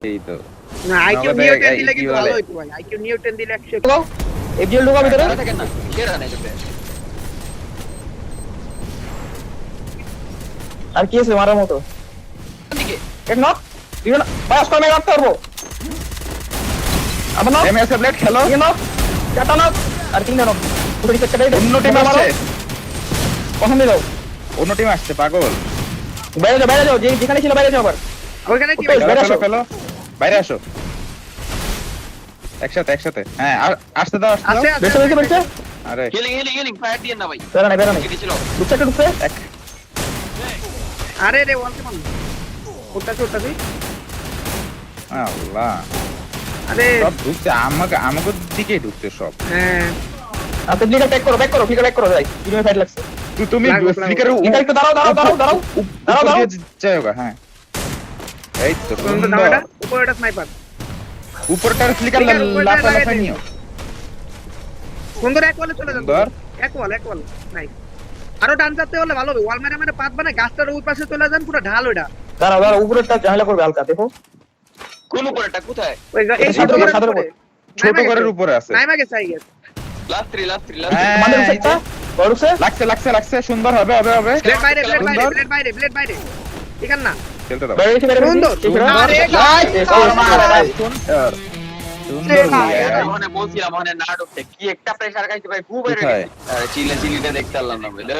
এই তো না আইকিউ নিউ 10 দিলে কিন্তু ভালো হইতো ভাই আইকিউ নিউ 10 দিলে 100 দাও এফজিএল ঢোকা ভিতরে থাকেন না শেয়ার আনে যাবে আর কি আছে মারার মতো দিকে এক নক দিও না বাস করে রাখতে পারবো আবার নক এমএস ব্লেড খেলো দিও না চারটা নক আর তিনটা নক পুরো রিসেট করে দাও অন্য টিম আসছে পছন্দ দাও অন্য টিম আসছে পাগল বাইরে যাও যেখানে ছিল বাইরে যাও আবার ওখানে কি বাইরে ফেলো আসো। ফেলো বাইরে আসো একসাথে হ্যাঁ আসতে দাও আসতে আছে দাও বেশি বেশি বেশি আরে হিলিং ফায়ার দিয়ে না ভাই বেরা নাই দিকে ছিল দুটো ঢুকছে আরে রে ওয়ালকে মান ওটা তুই আল্লাহ আরে সব ঢুকছে আমাকে দিকেই ঢুকছে সব হ্যাঁ আপনি ফ্লিকার ব্যাক করো ভাই ভিডিও ফাইট লাগছে তুমি লাগো। ফ্লিকারে এটা একটু দাঁড়াও যাও হ্যাঁ এই তো কোনটা সুন্দর। দাও এটা উপরটা স্নাইপার উপরটার ফ্লিকার Flicker উপরটা লাফা লাগাই লাফা দিন। নিও সুন্দর এক ওয়ালে চলে যান সুন্দর। এক ওয়াল নাইস আরো ডান যেতে হলে ভালো হবে ওয়াল মেরে পাত বানায় গাছটার উপর পাশে চলে যান পুরো ঢাল ওটা দাঁড়াও উপরেরটা ঝামেলা করবে হালকা দেখো কোন উপরেটা কোথায় ওই এই সাদর ছোট সাদর করে ছোট ঘরের উপরে আছে নাইমা গেছে আই গেছে লাস্ট 3 হ্যাঁ, আমাদের সেটটা বড়ছে লাগছে সুন্দর হবে ব্লেড বাইরে সুন্দর। ব্লেড বাইরে ঠিক আছে না খেলতে দাও বাইরে এসে সুন্দর। আরে সুন্দর মানে বলছিলাম মানে না ঢুকতে কি একটা প্রেসার খাইছে ভাই খুব বেড়ে কোথায়? গেছে আরে চিলিটা দেখতে পারলাম না বুঝলে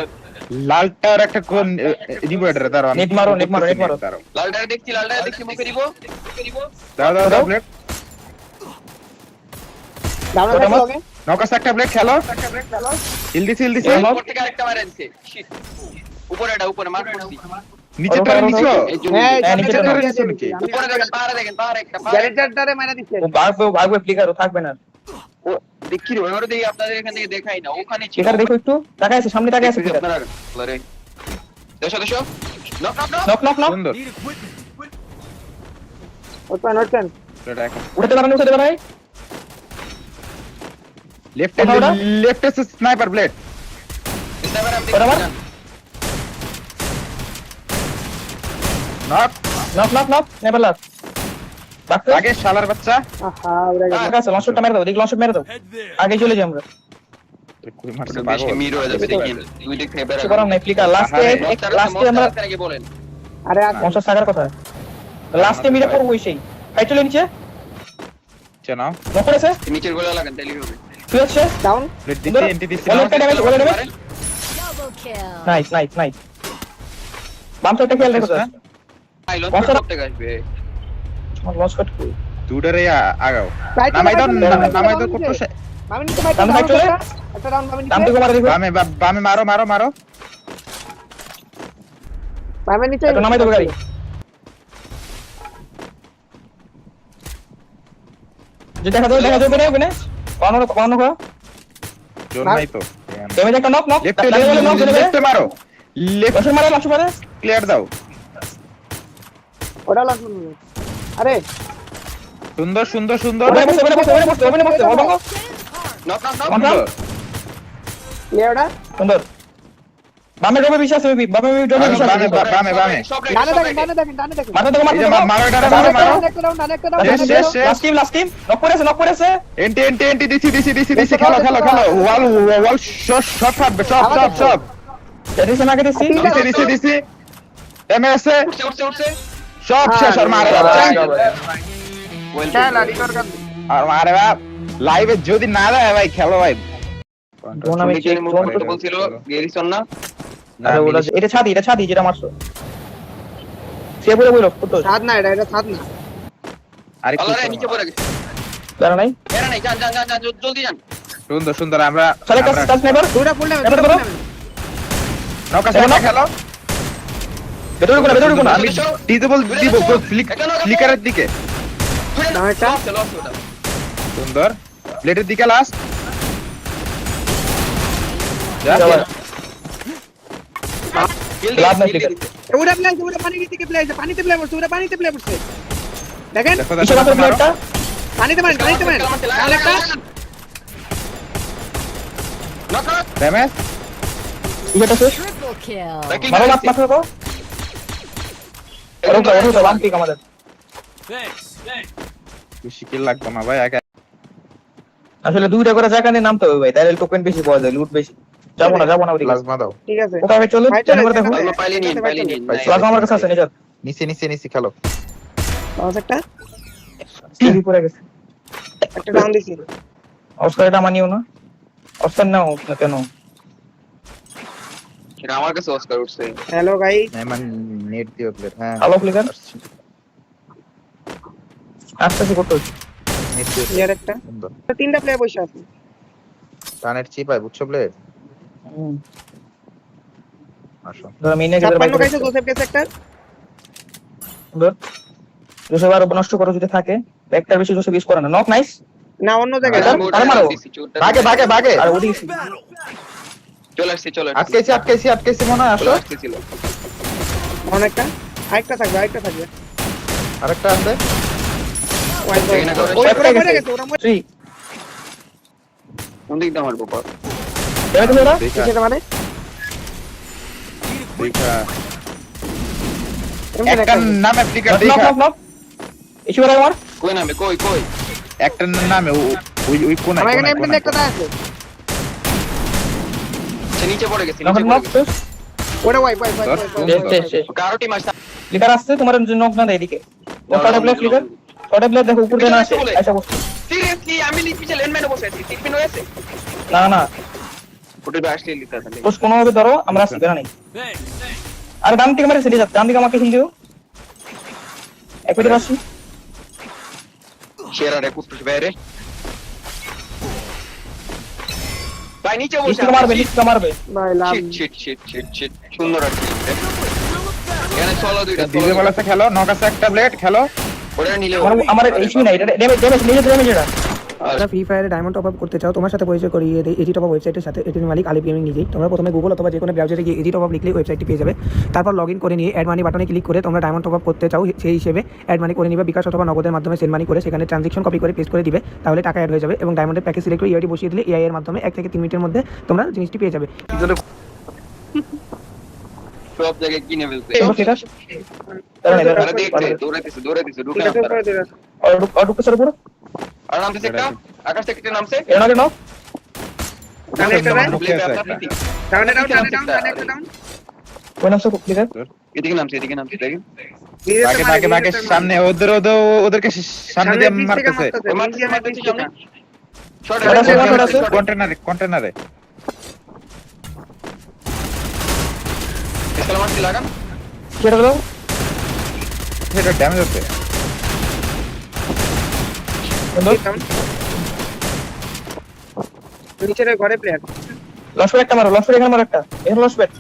লালটার একটা কোন রিভাইডারে দাঁড়াও নেট মারো। দাঁড়াও লালটারে দেখছি মুখে দিব দাও ব্লেড দাও ওটা না মার। হবে নকাস একটা ব্লেড খেলো হিল দিছি উপর থেকে আরেকটা মার আনছে Shit. উপরে মার করছি নিচেটা নিচো এই জন্য হ্যাঁ হ্যাঁ, নিচে নিচেটা তো নিচে নাকি? উপরে দেখেন পাহাড়ে একটা গ্যারেজারটারে মারা দিচ্ছে ও ভাগবে ফ্লিকার থাকবে না ও দেখি রে ওরে দেখি আপনাদের এখান থেকে দেখাই না ওখানে ছিল ফ্লিকার দেখো একটু তাকায় আছে সামনে তাকায় আছে ফ্লিকার আপনারা আরে দেশো নক নক সুন্দর ওপেন ব্লেড এখন উঠতে পারে লেফট কোথাও ওটা? লেফট এ স্নাইপার ব্লেড ওটা মার। নক নক নেভার লাস্ট বাকি আগে শালার বাচ্চা আহা ওরে গেছে টাকা আছে লঞ্চটা মেরে দাও দেখি লঞ্চটা মেরে দাও আগে চলে যাই আমরা কই মারছে বেশি পাগল মির হয়ে যাবে দেখেন দুই দিক থেকে বের কিছু করার নাই ফ্লিকার লাস্টে আমরা কি বলেন আরে 50 টাকার কথা লাস্টে মিরে পড়বো সেই ফাইট চলে নিচে চেনাও নক করেছে নিচের গোলা লাগান তাইলে হবে তুই আছে ডাউন ব্লেড দিছি এন্টি দিছি বলে একটা ড্যামেজ নাইস বাম সাইডটা খেয়াল রেখো আইলন বসো। করতে আসবে লঞ্চ কাট দুটারে আগাও রাইট নামাই দাও রাইট রাইট নামাই দাও রাইট করতে মামি নিতে পারছো ডাউন ফাইট চলে একটা ডাউন মামি দাম নিতে থেকে মারা দিবে বামে মারো মামি নিতে এটা নামাই দেবো গাড়ি যে দেখা যাবে ওখানে পাওনো কো জোর নাই তো ড্যামেজ একটা নক লেফটে নক লেফটে মারো লেফট লঞ্চ মারে ক্লিয়ার দাও ওটা লাগবে আরে সুন্দর ওখানে বসে ওখানে নক সুন্দর। লেওড়া সুন্দর বামে ডবে বিশ্বাস হবে বামে ডবে বিশ্বাস হবে বামে। ডানে দেখেন ডানে দেখেন মাথা থেকে এই যে মারো মারো এটা মারো একটা ডাউন একটা ডাউন শেষ। লাস্ট টিম নক করেছে এন্টি দিছি খেলো ওয়াল শট ফাটবে সব এডিশন আগে দিছি দিছি এমএস উঠছে সব শেষ আর মারে খেলা রিকভার কর আর মারে বাপ লাইভে যদি না দেয় ভাই খেলো ভাই জোন আমি চেক জোন তো বলছিল গেরিসন না আরে ওটা এটা ছাদি যেটা মারছো সে বলে ফুটো সাদ না এটা সাদ না আরে আল্লাহ রে নিচে পড়ে গেছে দাঁড়া নাই এরা নাই যান জলদি যান সুন্দর আমরা চলে কাজ স্নাইপার দুটা ফুল নামে এবার করো। নৌকা সামনে খেলো ভেতরে কোন আমি ডিজেবল দিব ফ্লিকারের দিকে নয়টা চলো ওটা সুন্দর প্লেটের দিকে লাস্ট লাভ নাই ফ্লিকার ওটা পানিতে প্লে করছে দেখেন দেখো কিসের মাত্র প্লেটটা পানিতে মারেন আরেকটা নক ড্যামেজ এটা শেষ মারো মাত্র কো ওটা লাম পিক আমাদের বেশি কিল লাগবে না ভাই, একা আসলে দুইটা করে জায়গা নিয়ে নামতে হবে ভাই, তাহলে টোকেন বেশি পাওয়া যায়, লুট বেশি। যাবো না ওদিকে, প্লাজমা দাও। ঠিক আছে ওখানে চলো, ভাই, কেন করে দেখো। চলে, আল্লাহ পাইলে নিন প্লাজমা আমার কাছে আছে, নিয়ে যাও। নিচে খেলো। আওয়াজ একটা সিঁড়ি পড়ে গেছে। একটা ডাউন দিছি। অস্কার এটা মানিও না, অস্কার নাও না কেন? এটা আমার কাছে অস্কার উঠছে। হ্যালো গাইস, মানে নেট দিও প্লেট। হ্যাঁ আলো ফ্লিকার আসতেছি করতে হচ্ছে। নেট দিও ক্লিয়ার একটা। সুন্দর। তিনটা প্লেয়ার বসে আছে। টানেট চিপ আই বুঝছো প্লেট। আসো ধরো মেইনে গেলে 56 খাইছে, জোসেফ গেছে একটা। সুন্দর। জোসেফ আর নষ্ট করো যদি থাকে, একটার বেশি জোসেফ ইউজ করে না। Knock nice. না অন্য জায়গায় এটা- না। আরে মারো। ভাগে আর ওদিকে চলে আসছে আটকেছি মনে হয়। আসো আসতেছিল। অনেকটা আরেকটা থাকবে। আরেকটা আছে। ওই এখানে করে ওরা একটা মরে গেছে। গেছে, ওরা মরে 3 কোন দিক দিয়ে মারবো পর? এটা তুমি এটা দেখা গেছে মানে একটা নামে ফ্লিকার নক দেখা। নক নক ইস্যু করে আমার। কই নামে কই একটা নামে ওই কোনায় আমার এখানে কোনায় একটা আছে। সে নিচে পড়ে গেছে। নক নক ওরে ওয়াই কারো টিম আসছে। ফ্লিকার আসছে তোমার জন্য, নক না দেয় এদিকে। Short play flicker, short play দেখো উপর দিয়ে না আসে, আচ্ছা বসো। সিরিয়াসলি আমি লিখছি লেন ম্যানে বসে আছি। 3 মিনিট হয়েছে। না ফুটে বা আসলে লিখতে তাহলে। পোস্ট কোনো ভাবে ধরো, আমরা আসছি বেরা নেই। আর ডান দিকে মারে সিরিজ ডান দিকে আমাকে হিল দিও। একটু আসি শেরারে কুত্তুস বাইরে। ভাই নিচে বসে লিস্ট মারবে, লিস্ট মারবে। ভাই লাভ। শিট সুন্দর আর কি। এখানে চলো দুইটা দিবে বলেছে খেলো। নক আছে একটা প্লেট খেলো। ওটা নিলে আমার ইস্যু নাই, এটা ড্যামেজ নিজে ড্যামেজ এটা। যারা ফ্রি ফায়ারে ডায়মন্ড টপ আপ করতে চাও, তোমার সাথে পরিচয় করিয়ে দেয় এজি টপ আপ ওয়েবসাইটের সাথে। এটির মালিক আলিফ গেমিং নিজেই। তোমরা প্রথমে গুগল অথবা যে কোনো ব্রাউজারে গিয়ে এজি টপ আপ লিখলে ওয়েবসাইটটি পেয়ে যাবে। তারপর লগ ইন করে নিয়ে অ্যাড মানি বাটনে ক্লিক করে তোমরা ডায়মন্ড টপ আপ করতে চাও সেই হিসেবে অ্যাড মানি করে নিবে। বিকাশ অথবা নগদের মাধ্যমে সেন্ড মানি করে সেখানে ট্রানজাকশন কপি করে পেস্ট করে দিবে, তাহলে টাকা অ্যাড হয়ে যাবে। এবং ডায়মন্ডের প্যাকেজ সিলেক্ট করে ইআইডি বসিয়ে দিলে এআই এর মাধ্যমে 1 থেকে 3 মিনিটের মধ্যে তোমরা জিনিসটি পেয়ে যাবে। সব জায়গায় কিনে ফেলছে। ঠিক আছে দাঁড়ান আরে দাঁড়ান দেখছে দৌড়াইতেছে ঢুকে ঠিক আছে, না। করে দিরা। আর ঢুকতে সর পুরো আর নামছে একটা আকাশ থেকে একটা নামছে। এর নাও ডানে একটা ডাউন, ঢুকে আছে ডাউন কোন নাম সব ক্লিয়ার। এদিকে নামছে দেখেন। ভাগে সামনে ওদেরকে সামনে দিয়ে মারতেছে। শর্ট কন্টেনারে এসকাল মারছি লাগান। কেটে দাও। এটা ড্যামেজ হচ্ছে। নিচের ঘরে প্লেয়ার। লস পেট একটা মারো, লস পেট এখানে মারো একটা, এখানে লস পেট।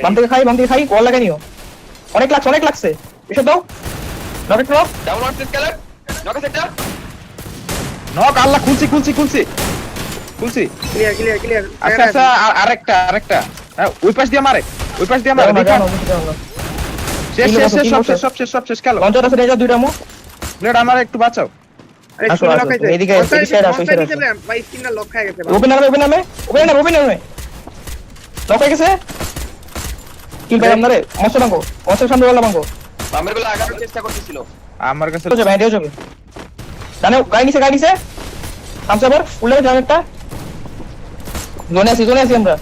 বাম থেকে খাই বল লাগাই নিও। অনেক লাগছে এসব দাও। নক নক ডাউন মারছে স্কেলার। নকে সেটা নক আল্লাহ খুলছি ক্লিয়ার আচ্ছা আরেকটা ওই পাশ দিয়ে মারে দেখা। শেষ খেলো। লঞ্চার আছে রেজা দুইটা মো। প্লেট আমার একটু বাঁচাও। আরে আসো, শুনে আসো, লকাইছে এদিকে আসো, এই side আসো, এই side আসো। ভাই স্ক্রিনটা লক হয়ে গেছে। ওপেন নামে লক হয়ে গেছে। কিল ভাই আপনারে মশা সামনে বলা বাঙ্গো। বামের বেলা আগানোর চেষ্টা করতেছিল। আমার কাছে চলে ভাই যাবে। জানো গাড়ি নিছে আমসাবার উল্লে যান একটা। জোনে আছি আমরা।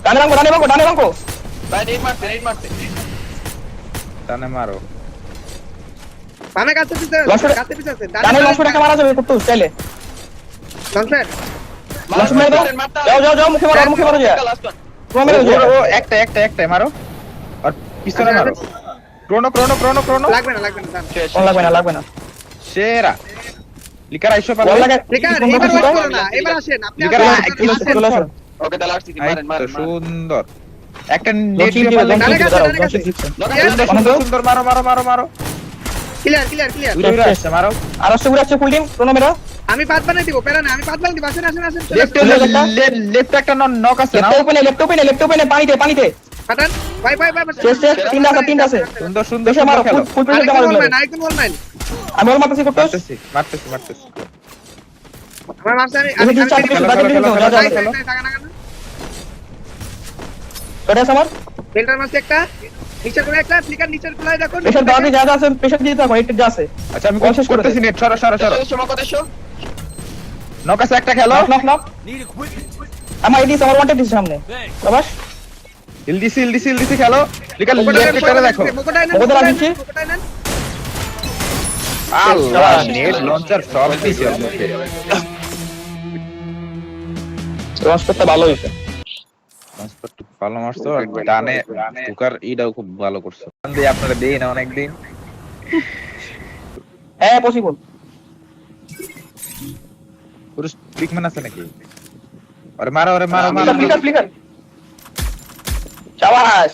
ডানে বাঙ্গো। ভাই নেট মারছে। টানে মারো। বামে কাছে পিছে লঞ্চার- আছে। ডানে লঞ্চ একটা মারা যাবে করতে চাইলে। লঞ্চার লঞ্চ মেরে দাও। যাও মুখে মারো যা। Last one. পুরো মেরে দাও। ও একটা মারো। আর পিছনে মারো। ক্রোনো। লাগবে না কোন লাগবে না। সেরা লিকার আইসো পারো। বল লাগা। লিকার এবার ওয়েট করো না, এবার আসেন আপনি। লিকার চলে আসো। ওকে তাহলে আসছি মারেন। সুন্দর একটা নেট লঞ্চিং দিয়ে দিবে, পারলে লঞ্চিং দিবে, দাঁড়াও, ডানে লঞ্চিং কাছে। দিচ্ছে। সুন্দর মারো। ক্লিয়ার দূরে আসছে মারো। আর আসছে ফুল টিম প্রোনো মেরা। আমি পাঁচ বানাই দিব, প্যারা না, আমি পাঁচ বানাই দিব। আসেন চলে লেফট আসেন। লেফট একটা নক আছে না। লেফট ওপেনে পানিতে। পাঠান ভাই শেষ তিনটা আছে। সুন্দর বেশি মারো, খেলো। ফুল প্লেট আরেকজন মারো। বলবেন, আরেকজন বলবেন। আমি ওর মারতেছি করতে। মারতেছি। আমার মারছে আমি আমি তিন চার খেলো, বাকি খেলো, দিও, খেলো, যা খেলো। চলে আস আমার। বেল্টার মারছে একটা। নিচের করে একটা ফ্লিকার নিচের কোলায় দেখো প্রেশার দাও যা যা আছে প্রেশার দিয়ে থাকো এটা যা আছে আচ্ছা আমি বল শেষ করে করতেছি দে। নেট সরো সরো সরো দেশো মকো দেশো নক আছে একটা খেলো নক নক নক আমার এডিস আমার ওয়ান্টেড দিছে সামনে বাবাস হিল দিছি খেলো লিকার লেফট করে দেখো মোকোটাই নেন মোকোটা লাগিয়েছি। মোকোটাই নেন আল্লাহ নেট লঞ্চার সব দিছে ওকে লঞ্চ করতে ভালো হইছে ভালো মারছো আর ডানে টুকার ইটাও খুব ভালো করছো দিয়ে আপনারা দেই না অনেকদিন হ্যাঁ পসিবল পুরো ট্রিকম্যান আছে নাকি আরে মারো মারো ফ্লিকার ফ্লিকার চাবাস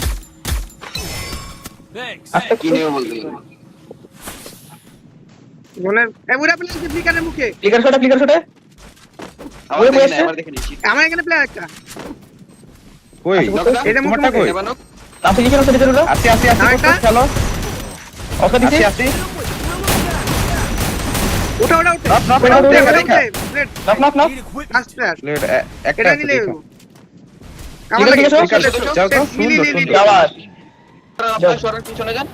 আস্তে কি নিয়ে বলতে বলে এমুরা প্লেয়ার আছে ফ্লিকারের মুখে ফ্লিকার শটে আমার বসছে? দেখে আমার দেখে নিচ্ছি আমার এখানে প্লেয়ার একটা কই এই যে তোমারটা কই নেবানো নামতে কি করছ এটা আসি আরেকটা? খেলো অসা দিছি আসি ওটা নক নক ওটা নক উঠে দেখা plate knock knock knock first player plate একটা এটা আছে নিলে দেখো। কামাল ঠিক লাগে আছে, ঠিক আছে, যাও তো সুন্দর সুন্দর চাবাস আপনারা সরার পিছনে যান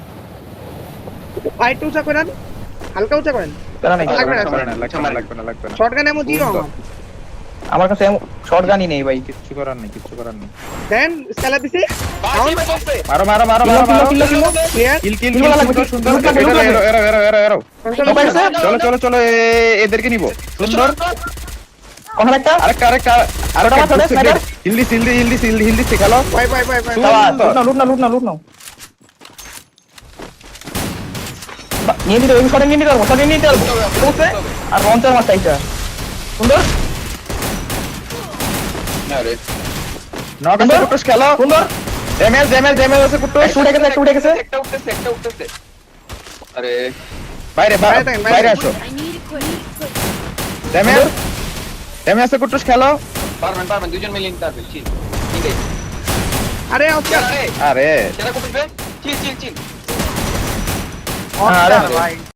ফাইট উঁচা করেন হালকা উঁচা করেন তারা নাই লাগবে না, লাগবে না শটগান এমন জিরো আমার আমার কাছে শটগানই নেই ভাই কিচ্ছু করার নেই দেন স্কেলার দিছি বাকি বসে মারো কিলো ক্লিয়ার কিল কিল লাগবে, সুন্দর লুট লাগবে, লুট লাগবে। এরো চলো এদেরকে নিব সুন্দর কোন একটা আরেকটা ওটা মারো, sniper। হিল দিছি খেলো বাই বাই বাই বাই চাবাস সুন্দর। লুট নাও নিয়ে দিতে ওই শটে নিয়ে নিতে পারবো বুঝছে আর লঞ্চার মারটা এটা সুন্দর আরে নক আছে কুটুস খেলো সুন্দর ড্যামেজ আছে কুটুস একটু উঠে গেছে একটা উঠতেছে আরে বাইরে বাইরে আসো ড্যামেজ আছে কুটুস খেলো পারবেন দুজন মিলে নিতে পারবেন চিল ঠিক আছে আরে অস্কার আরে সেটা করবে চিল অস্কার ভাই